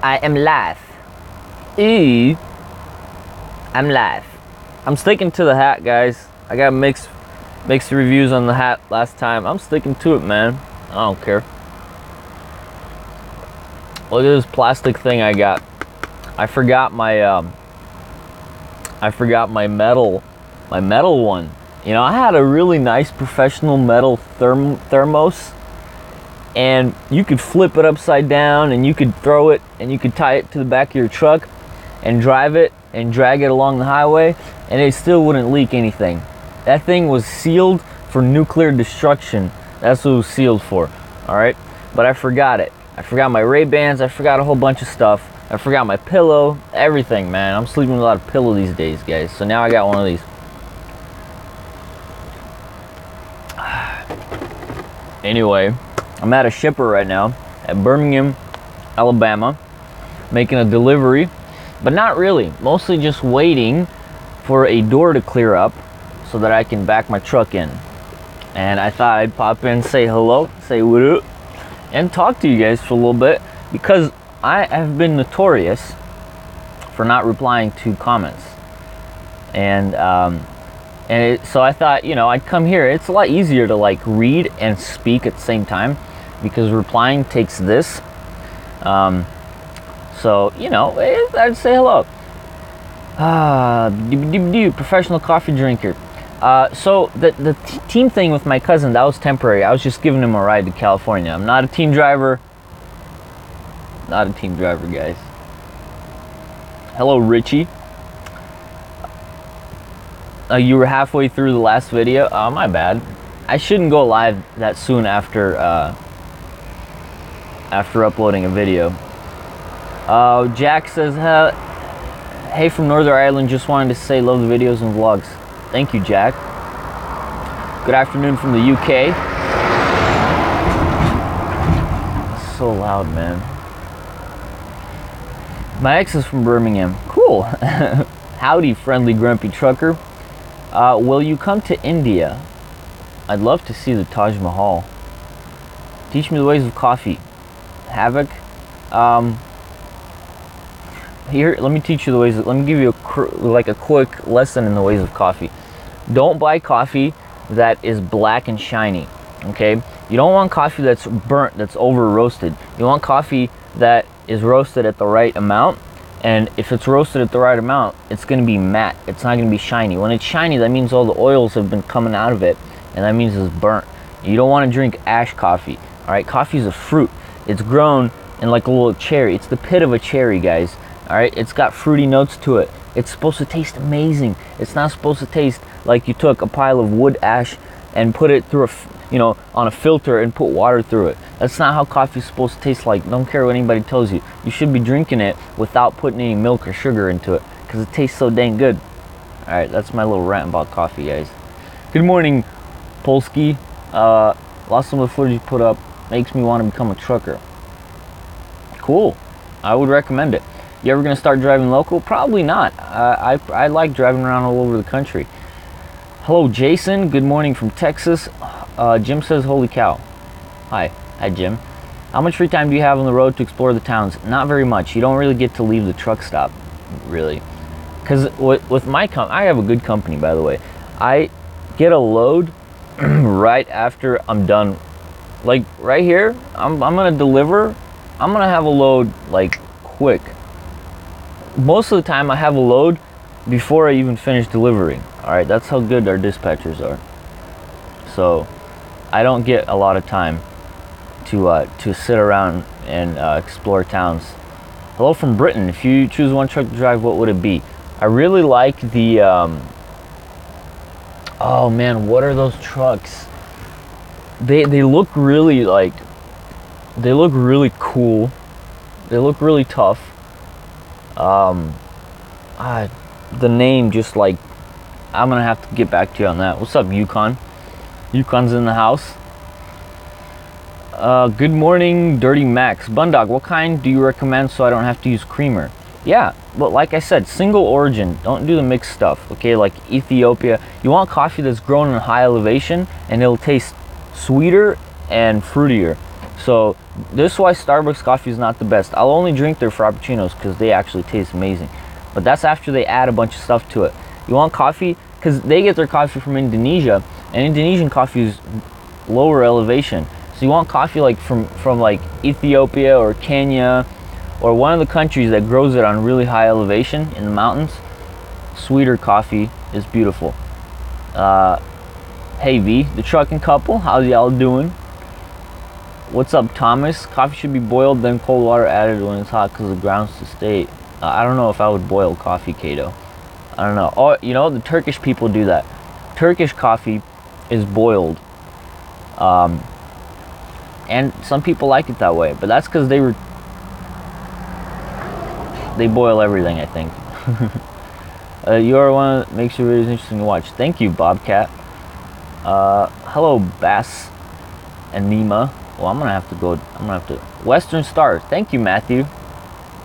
I am live. Ooh, I'm live. I'm sticking to the hat, guys. I got mixed reviews on the hat last time. I'm sticking to it, man. I don't care. Look at this plastic thing I got. I forgot my metal one. You know, I had a really nice professional metal thermos, and you could flip it upside down, and you could throw it, and you could tie it to the back of your truck and drive it and drag it along the highway, and it still wouldn't leak anything. That thing was sealed for nuclear destruction. That's what it was sealed for. All right, but I forgot it. I forgot my Ray-Bans. I forgot a whole bunch of stuff. I forgot my pillow, everything, man. I'm sleeping with a lot of pillow these days, guys. So now I got one of these. Anyway, I'm at a shipper right now at Birmingham, Alabama, making a delivery, but not really. Mostly just waiting for a door to clear up so that I can back my truck in. And I thought I'd pop in, say hello, say what up, and talk to you guys for a little bit, because I have been notorious for not replying to comments. And so I thought, you know, I'd come here. It's a lot easier to like read and speak at the same time, because replying takes this. So, you know, I'd say hello. Professional coffee drinker. So the team thing with my cousin, that was temporary. I was just giving him a ride to California. I'm not a team driver. Not a team driver, guys. Hello, Richie. You were halfway through the last video. Oh, my bad. I shouldn't go live that soon after uploading a video. Jack says, hey, from Northern Ireland, just wanted to say love the videos and vlogs. Thank you, Jack. Good afternoon from the UK. That's so loud, man. My ex is from Birmingham. Cool. Howdy, friendly grumpy trucker. Will you come to India? I'd love to see the Taj Mahal. Teach me the ways of coffee. Havoc. Here, let me teach you the ways. Let me give you a quick lesson in the ways of coffee. Don't buy coffee that is black and shiny. Okay, you don't want coffee that's burnt, that's over roasted. You want coffee that is roasted at the right amount. And if it's roasted at the right amount, it's going to be matte. It's not going to be shiny. When it's shiny, that means all the oils have been coming out of it, and that means it's burnt. You don't want to drink ash coffee. All right, coffee is a fruit. It's grown in like a little cherry. It's the pit of a cherry, guys. All right, it's got fruity notes to it. It's supposed to taste amazing. It's not supposed to taste like you took a pile of wood ash and put it through on a filter and put water through it. That's not how coffee is supposed to taste like. Don't care what anybody tells you. You should be drinking it without putting any milk or sugar into it, because it tastes so dang good. All right, that's my little rant about coffee, guys. Good morning, Polsky. Lost some of the footage you put up. Makes me want to become a trucker. Cool. I would recommend it. You ever gonna start driving local? Probably not. I like driving around all over the country. Hello, Jason. Good morning from Texas. Jim says, holy cow. Hi, Jim. How much free time do you have on the road to explore the towns? Not very much. You don't really get to leave the truck stop, really. Because with my I have a good company, by the way. I get a load right after I'm done. Like right here, I'm gonna deliver. I'm gonna have a load like quick. Most of the time I have a load before I even finish delivering. All right, that's how good our dispatchers are. So I don't get a lot of time to sit around and explore towns. Hello from Britain. If you choose one truck to drive, what would it be? I really like the oh man, what are those trucks? They look really they look really cool. They look really tough. The name just like, I'm gonna have to get back to you on that. What's up, Yukon? Yukon's in the house. Good morning, Dirty Max. Bundog, what kind do you recommend so I don't have to use creamer? Yeah, but like I said, single origin. Don't do the mixed stuff, okay? Like Ethiopia. You want coffee that's grown in high elevation, and it'll taste sweeter and fruitier. So this is why Starbucks coffee is not the best. I'll only drink their frappuccinos because they actually taste amazing. But that's after they add a bunch of stuff to it. You want coffee? Because they get their coffee from Indonesia, and Indonesian coffee is lower elevation. So you want coffee like from like Ethiopia or Kenya or one of the countries that grows it on really high elevation in the mountains. Sweeter coffee is beautiful. Hey V, the trucking couple, how's y'all doing? What's up, Thomas? Coffee should be boiled, then cold water added when it's hot because the grounds to stay. I don't know if I would boil coffee, Kato. I don't know. Oh, you know, the Turkish people do that. Turkish coffee is boiled. And some people like it that way, but that's because they boil everything, I think. You are one that makes your videos interesting to watch. Thank you, Bobcat. Hello, Bass and Nima. Well, I'm gonna have to Western Star. Thank you, Matthew.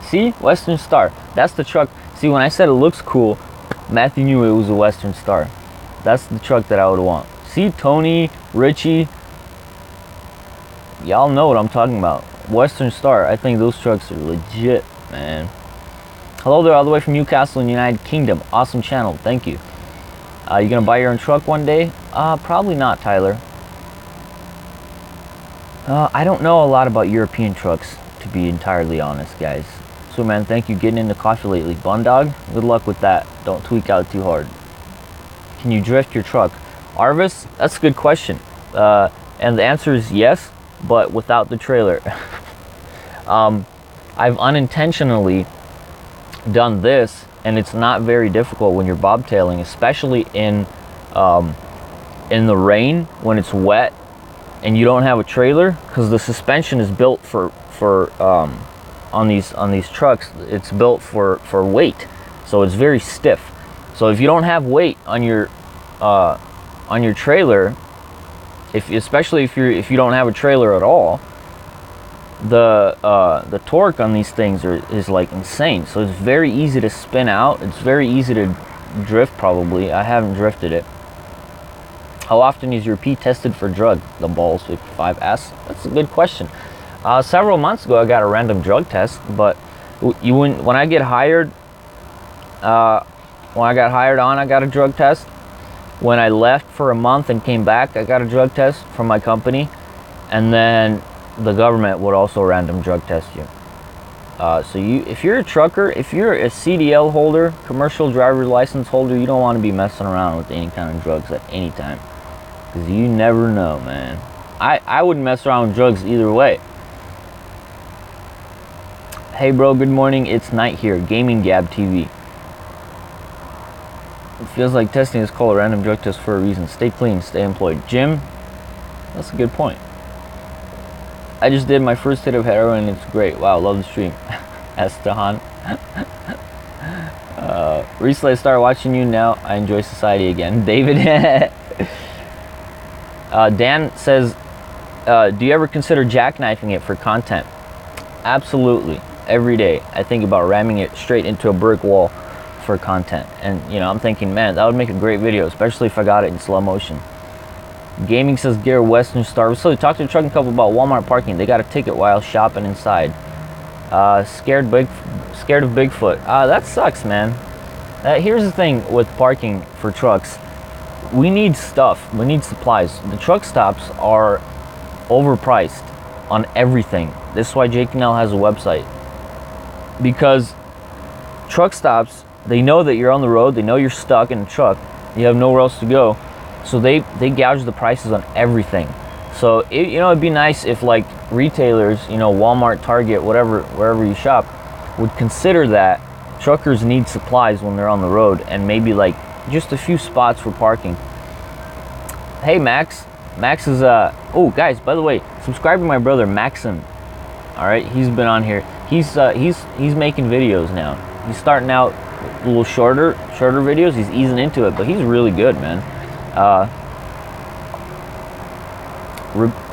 See, Western Star. That's the truck. See, when I said it looks cool, Matthew knew it was a Western Star. That's the truck that I would want. See, Tony, Richie, y'all know what I'm talking about. Western Star. I think those trucks are legit, man. Hello there, all the way from Newcastle in the United Kingdom. Awesome channel. Thank you. You gonna buy your own truck one day? Probably not, Tyler. I don't know a lot about European trucks, to be entirely honest, guys. So, man, thank you. Getting into coffee lately. Bundog, good luck with that. Don't tweak out too hard. Can you drift your truck? Arvis, that's a good question. And the answer is yes, but without the trailer. I've unintentionally done this, and it's not very difficult when you're bobtailing, especially in the rain when it's wet and you don't have a trailer, because the suspension is built for on these trucks. It's built for weight, so it's very stiff. So if you don't have weight on your trailer, especially if you don't have a trailer at all, the torque on these things is like insane. So it's very easy to spin out. It's very easy to drift. Probably I haven't drifted it. How often is your P tested for drug? The Balls 55 asks. That's a good question. Several months ago I got a random drug test, but when I get hired, I got a drug test. When I left for a month and came back, I got a drug test from my company, and then the government would also random drug test you. So if you're a trucker, if you're a CDL holder, commercial driver's license holder, you don't want to be messing around with any kind of drugs at any time, because you never know, man. I wouldn't mess around with drugs either way. Hey bro, good morning. It's Night here. Gaming Gab TV. It feels like testing is called a random drug test for a reason. Stay clean, stay employed. Jim, that's a good point. I just did my first hit of heroin and it's great. Wow, love the stream. Estehan. Recently I started watching you, now I enjoy society again. David. Dan says, do you ever consider jackknifing it for content? Absolutely. Every day I think about ramming it straight into a brick wall for content. And you know, I'm thinking, man, that would make a great video, especially if I got it in slow motion. Gaming says Garrett Western Star. So we talked to the trucking couple about Walmart parking. They got a ticket while shopping inside. Scared of Bigfoot. That sucks, man. Here's the thing with parking for trucks. We need stuff. We need supplies. The truck stops are overpriced on everything. This is why JKNL has a website. Because truck stops, they know that you're on the road. They know you're stuck in a truck. You have nowhere else to go. So they gouge the prices on everything. So it'd be nice if like retailers, Walmart, Target, wherever you shop, would consider that truckers need supplies when they're on the road, and maybe like just a few spots for parking. Hey Max is oh guys, by the way, subscribe to my brother Maxim. All right, he's been on here. He's making videos now. He's starting out a little shorter videos. He's easing into it, but he's really good, man.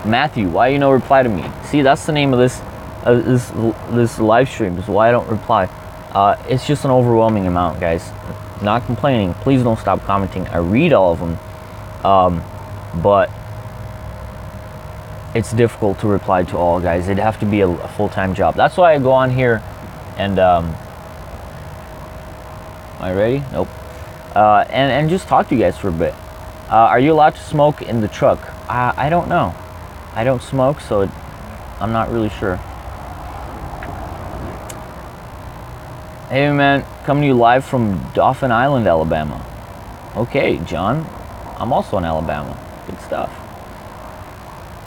Matthew, why you no reply to me? See, that's the name of this live stream, is why I don't reply. It's just an overwhelming amount, guys. Not complaining. Please don't stop commenting. I read all of them, but it's difficult to reply to all, guys. It'd have to be a full-time job. That's why I go on here and am I ready? Nope. And just talk to you guys for a bit. Are you allowed to smoke in the truck? I don't know. I don't smoke, so I'm not really sure. Hey man, coming to you live from Dauphin Island, Alabama. Okay, John. I'm also in Alabama. Good stuff.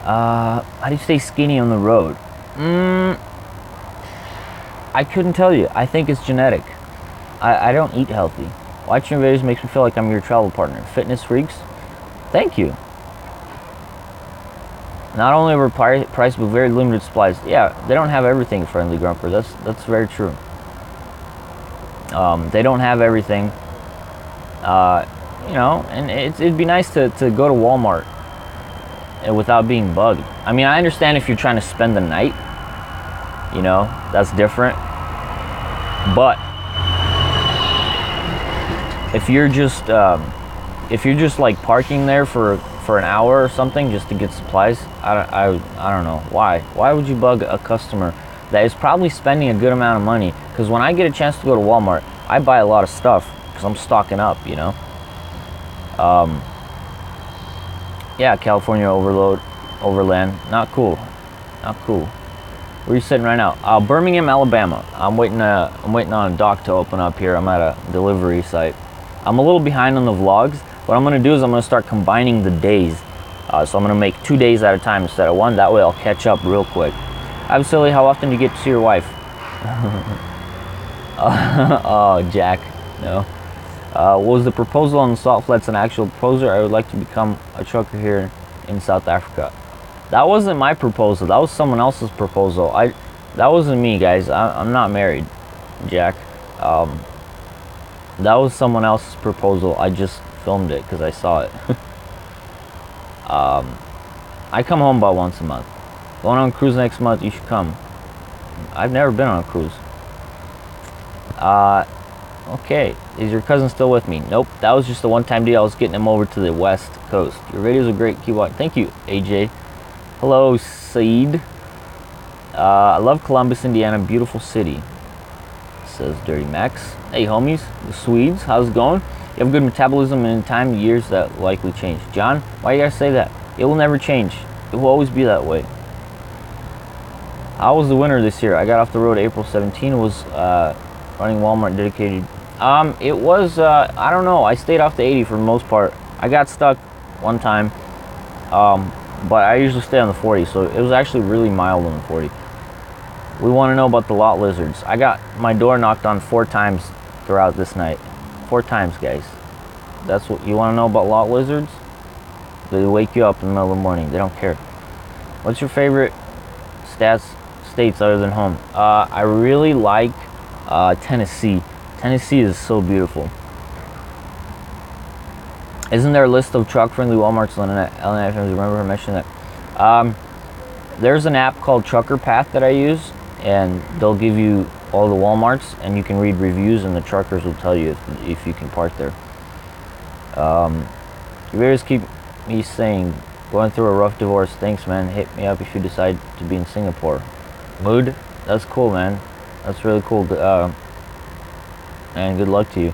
How do you stay skinny on the road? I couldn't tell you. I think it's genetic. I don't eat healthy. Watching your videos makes me feel like I'm your travel partner. Fitness freaks. Thank you. Not only overpriced, but very limited supplies. Yeah, they don't have everything, Friendly Grumper. That's very true. They don't have everything. You know, and it'd be nice to go to Walmart without being bugged. I mean, I understand if you're trying to spend the night, you know, that's different. But if you're just like parking there for an hour or something just to get supplies, I don't know why would you bug a customer that is probably spending a good amount of money? Because when I get a chance to go to Walmart, I buy a lot of stuff because I'm stocking up, you know. Yeah, California overland, not cool. Where are you sitting right now? Birmingham, Alabama. I'm waiting on a dock to open up here. I'm at a delivery site. I'm a little behind on the vlogs. What I'm gonna do is I'm gonna start combining the days. So I'm gonna make 2 days at a time instead of one. That way I'll catch up real quick. Absolutely. How often do you get to see your wife? Oh, Jack, no. Was the proposal on the salt flats an actual proposal? I would like to become a trucker here in South Africa. That wasn't my proposal. That was someone else's proposal. That wasn't me, guys. I'm not married, Jack. That was someone else's proposal. I just filmed it because I saw it. I come home about once a month. Going on a cruise next month. You should come. I've never been on a cruise. Okay, is your cousin still with me? Nope, that was just a one-time deal. I was getting him over to the West Coast. Your videos are great. Keep watching. Thank you, AJ. Hello, Saeed. I love Columbus, Indiana. Beautiful city, says Dirty Max. Hey, homies, the Swedes. How's it going? You have good metabolism, and in time, years that likely change. John, why you guys say that? It will never change. It will always be that way. How was the winter this year? I got off the road April 17. Was running Walmart dedicated. It was, I don't know. I stayed off the 80 for the most part. I got stuck one time, but I usually stay on the 40, so it was actually really mild on the 40. We want to know about the lot lizards. I got my door knocked on 4 times throughout this night. 4 times, guys. That's what you want to know about lot lizards? They wake you up in the middle of the morning. They don't care. What's your favorite states other than home? I really like Tennessee. Tennessee is so beautiful. Isn't there a list of truck-friendly Walmarts? Remember her mentioning that. There's an app called Trucker Path that I use, and they'll give you all the Walmarts, and you can read reviews, and the truckers will tell you if you can park there. Your videos keep me saying, going through a rough divorce. Thanks, man. Hit me up if you decide to be in Singapore. Mood, that's cool, man. That's really cool. And good luck to you.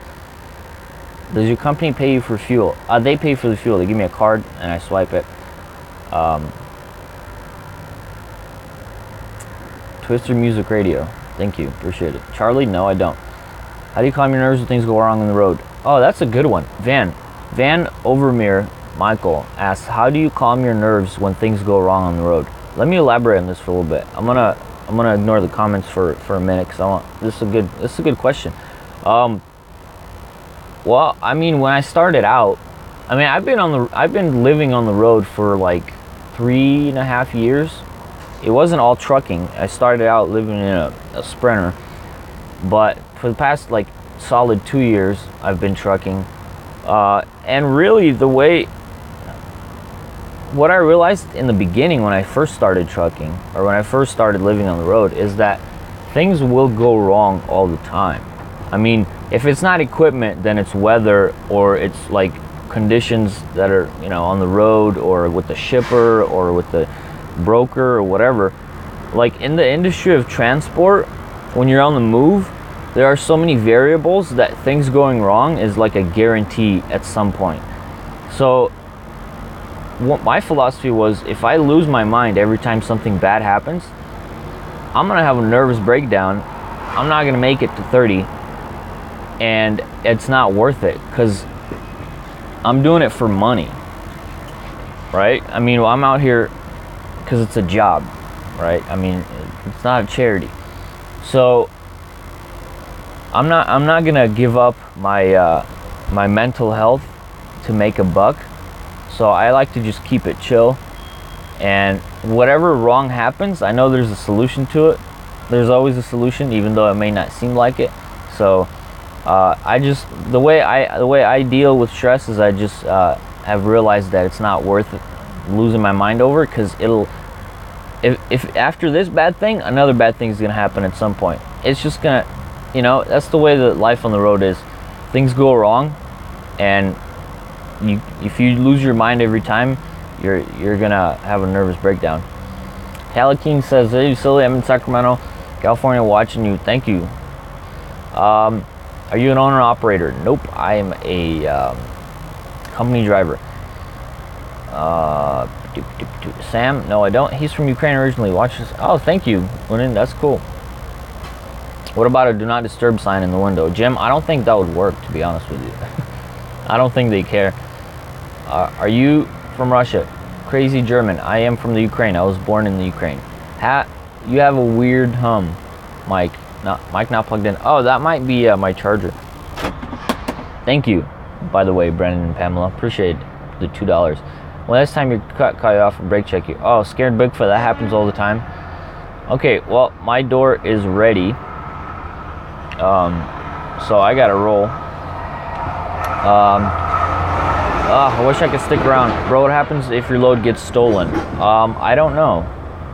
Does your company pay you for fuel? They pay for the fuel. They give me a card and I swipe it. Twister Music Radio. Thank you. Appreciate it. Charlie? No, I don't. How do you calm your nerves when things go wrong on the road? Oh, that's a good one. Van Overmeer Michael asks, how do you calm your nerves when things go wrong on the road? Let me elaborate on this for a little bit. I'm gonna ignore the comments for a minute because this is a good question. Well, I mean, when I started out, I mean, I've been living on the road for like 3.5 years. It wasn't all trucking. I started out living in a Sprinter, but for the past like solid 2 years, I've been trucking. And really, what I realized in the beginning when I first started trucking, or when I first started living on the road, is that things will go wrong all the time. I mean, if it's not equipment, then it's weather, or it's like conditions that are, you know, on the road, or with the shipper, or with the broker or whatever. Like in the industry of transport, when you're on the move, there are so many variables that things going wrong is like a guarantee at some point. So what my philosophy was, if I lose my mind every time something bad happens, I'm gonna have a nervous breakdown. I'm not gonna make it to 30, and it's not worth it, because I'm doing it for money, right? I mean, well, I'm out here because it's a job, right? I mean, it's not a charity. So I'm not gonna give up my my mental health to make a buck. So I like to just keep it chill, and whatever wrong happens, I know there's a solution to it. There's always a solution, even though it may not seem like it. So I just, the way I deal with stress is I just have realized that it's not worth it, losing my mind over it, because it'll, if after this bad thing, another bad thing is gonna happen at some point. It's just gonna, you know, that's the way that life on the road is. Things go wrong, and if you lose your mind every time, you're gonna have a nervous breakdown. Halaking says, "Hey, silly, I'm in Sacramento, California, watching you. Thank you." Are you an owner operator? Nope, I am a company driver. Sam, no, I don't. He's from Ukraine originally. Watches. Oh, thank you, Lennon. That's cool. What about a do not disturb sign in the window? Jim, I don't think that would work, to be honest with you. I don't think they care. Are you from Russia? Crazy German. I am from the Ukraine. I was born in the Ukraine. You have a weird hum, Mike. Mic not plugged in. Oh, that might be my charger. Thank you, by the way, Brendan and Pamela. Appreciate the $2. Well, last time you call you off and brake check you. Oh, scared Bigfoot. That happens all the time. Okay, well, my door is ready. So I gotta roll. I wish I could stick around. Bro, what happens if your load gets stolen? I don't know.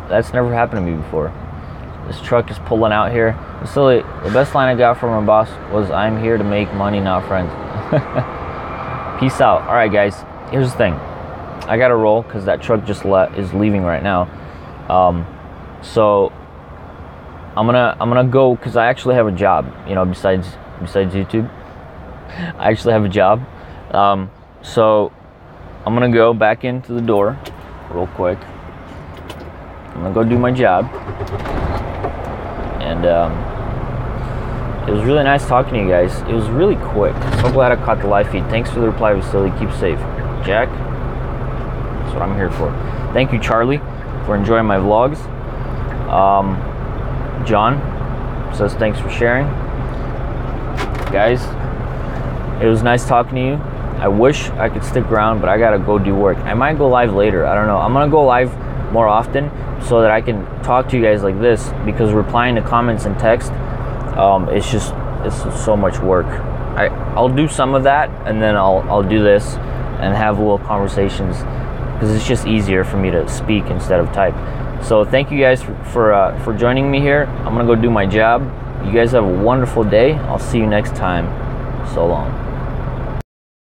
That's never happened to me before. This truck is pulling out here. The best line I got from my boss was, "I'm here to make money, not friends." Peace out. All right, guys. Here's the thing. I gotta roll because that truck just is leaving right now. So I'm gonna go because I actually have a job. You know, besides YouTube, I actually have a job. So I'm gonna go back into the door real quick. I'm gonna go do my job. And it was really nice talking to you guys. It was really quick. So glad I caught the live feed. Thanks for the reply, Vasily. Keep safe. Jack, that's what I'm here for. Thank you, Charlie, for enjoying my vlogs. John says thanks for sharing. Guys, it was nice talking to you. I wish I could stick around, but I gotta go do work. I might go live later. I don't know. I'm gonna go live more often so that I can talk to you guys like this, because replying to comments and text, it's so much work. I'll do some of that, and then I'll do this and have little conversations, because it's just easier for me to speak instead of type. So thank you guys for joining me here. I'm gonna go do my job. You guys have a wonderful day. I'll see you next time. So long.